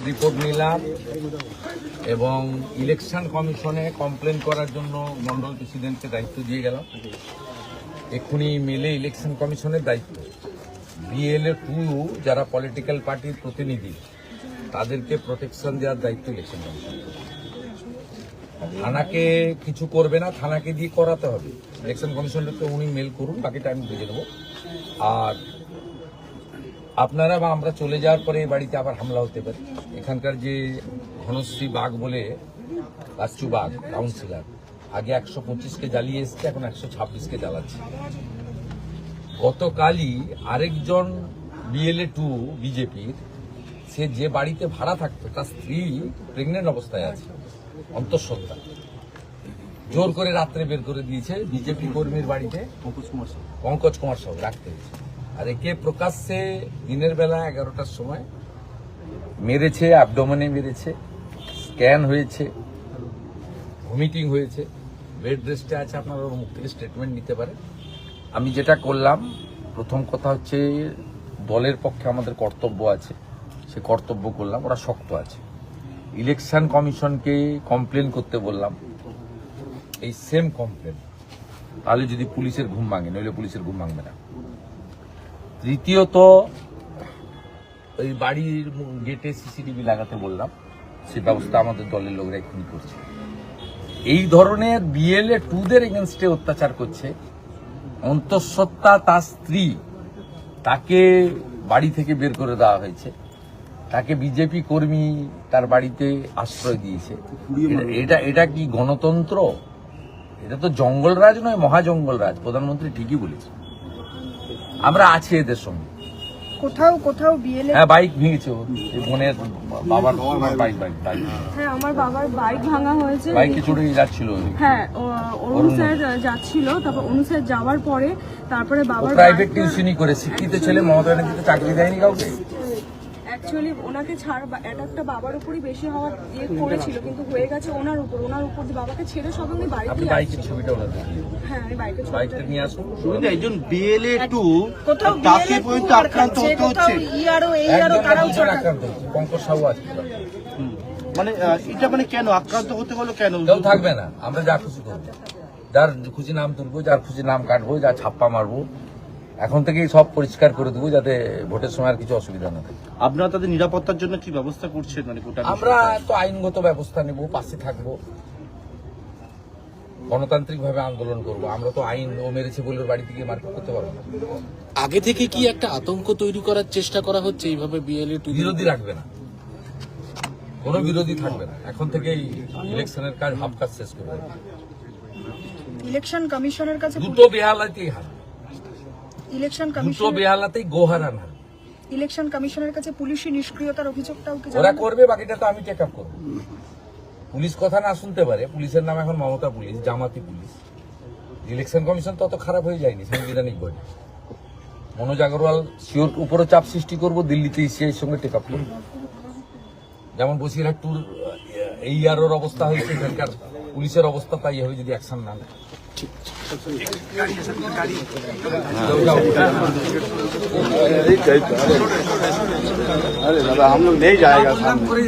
Report নিলাম এবং election কমিশনে কমপ্লেন করার জন্য মন্ডল প্রেসিডেন্টকে দায়িত্ব দিয়ে গেলাম। এক্ষুনি মেলে ইলেকশন কমিশনের দায়িত্ব বিএলএ 2 যারা পলিটিক্যাল পার্টির প্রতিনিধি তাদেরকে প্রোটেকশন দেওয়ার দায়িত্ব ইলেকশন কমিশন। থানাকে কিছু করবে না, থানাকে দিয়ে করাতে হবে। ইলেকশন কমিশনকে উনি মেল করুন, বাকিটা আমি বুঝে নেব। আর আপনারা বা আমরা চলে যাওয়ার পরে এই বাড়িতে আবার হামলা হতে পারে। এখানকার যে ঘনশ্রী বাগ বলে লাচ্চু বাগ কাউন্সিলর, আগে 125কে জ্বালিয়ে এসছে, এখন 126কে জ্বালাচ্ছে। গতকালই আরেকজন বিএলএ 2 বিজেপির, সে যে বাড়িতে ভাড়া থাকতো তার স্ত্রী প্রেগনেন্ট অবস্থায় আছে, অন্তঃসত্ত্বা, জোর করে রাত্রে বের করে দিয়েছে বিজেপি কর্মীর বাড়িতে পঙ্কজ কুমার সাহু রাখতে হয়েছে। আর একে প্রকাশ্যে দিনের বেলা 11টার সময় মেরেছে, অ্যাবডোমেনে মেরেছে, স্ক্যান হয়েছে, ভমিটিং হয়েছে, বেড রেস্টে আছে। আপনারা ওর মুখ থেকে স্টেটমেন্ট নিতে পারে। আমি যেটা করলাম, প্রথম কথা হচ্ছে দলের পক্ষে আমাদের কর্তব্য আছে, সে কর্তব্য করলাম। ওরা শক্ত আছে। ইলেকশন কমিশনকে কমপ্লেন করতে বললাম, এই সেম কমপ্লেন, তাহলে যদি পুলিশের ঘুম ভাঙে, নইলে পুলিশের ঘুম ভাঙবে না। তৃতীয়ত, ওই বাড়ির গেটে সিসিটিভি লাগাতে বললাম, সে ব্যবস্থা আমাদের দলের লোকরা এক্ষুনি করছে। এই ধরনের বিএলএ 2দের এগেনস্টে অত্যাচার করছে, অন্তঃসত্ত্বা তার স্ত্রী, তাকে বাড়ি থেকে বের করে দেওয়া হয়েছে, তাকে বিজেপি কর্মী তার বাড়িতে আশ্রয় দিয়েছে। এটা কি গণতন্ত্র? এটা তো জঙ্গলরাজ নয়, মহাজঙ্গলরাজ। প্রধানমন্ত্রী ঠিকই বলেছে, আমরা আছি এদের সঙ্গে। কোথাও কোথাও বিএলএ বাইক ভেঙেছে, বোনের বাবার বাইক। হ্যাঁ, আমার বাবার বাইক ভাঙা হয়েছে। বাইকে চড়ে যাচ্ছিল। হ্যাঁ, অনু স্যার যাচ্ছিল, তারপর অনু স্যার যাওয়ার পরে তারপরে বাবার প্রাইভেট টিউশনই করে শিক্ষিত ছেলে, মমতা ব্যানার্জি চাকরি দেয়নি কাউকে। অ্যাকচুয়ালি ওনাকে ছাড় একটা বাবার উপরই বেশি হওয়ার ইয়ে করেছিল, কিন্তু হয়ে গেছে ওনার উপর যে বাবাকে ছেড়ে সব আমি আপনি বাইকের ছবিটা ওরা দেখিয়ে। হ্যাঁ, আমি বাইকটা নিয়ে আসুন। একজন বিএলএ 2 কোথাও তাকে পর্যন্ত আক্রান্ত হতে হচ্ছে, পঙ্কজ সাহু আছে। মানে এটা মানে কেন আক্রান্ত হতে হলো? কেন কেউ থাকবে না, আমরা যা খুশি করবো, যার খুশি নাম তুলবো, যার খুশি নাম কাটবো, যা ছাপ্পা মারবো। এখন থেকেই সব পরিষ্কার করে দেবো, যাতে ভোটের সময় আর কিছু অসুবিধা না থাকে। আপনারা তাদের নিরাপত্তার জন্য কি ব্যবস্থা করছেন? মানে আমরা তো আইনগত ব্যবস্থা নেব, পাশে থাকবো, গণতান্ত্রিক ভাবে আন্দোলন করব। আমরা তো আইন ও মেরেছে বলে বাড়ি থেকে মারপিট করতে পারবো না। আগে থেকে কি একটা আতঙ্ক তৈরি করার চেষ্টা করা হচ্ছে এইভাবে বিএলএ 2? বিরোধী রাখবে না, কোনো বিরোধী থাকবে না। এখন থেকেই ইলেকশনের কাজ, হাফ কাজ শেষ করবে। ইলেকশন কমিশনের কাছে দুটো বেহালাতেই হার, ইলেকশন দুটো কমিশন বেহালাতেই গোহারান হার। ইলেকশন কমিশনের কাছে পুলিশি নিষ্ক্রিয়তার অভিযোগটাও কি ওরা করবে, বাকিটা তো আমি টেক আপ করবো। পুলিশ কথা না শুনতে পারে, পুলিশের নাম এখন মমতা পুলিশ, জামাতি পুলিশ। ইলেকশন কমিশন তত খারাপ হয়ে যায়নি সাংবিধানিক বডি। মনোজ আগরওয়াল সিওর উপরও চাপ সৃষ্টি করবো, দিল্লিতে ইসিআই সঙ্গে টেক আপ করবো। যেমন বসিরহাট টুর এই আর ওর অবস্থা হয়েছে, এখানকার পুলিশের অবস্থা তাই হবে যদি অ্যাকশন না নেয়। अरे दादा हम लोग नहीं जाएगा सामने।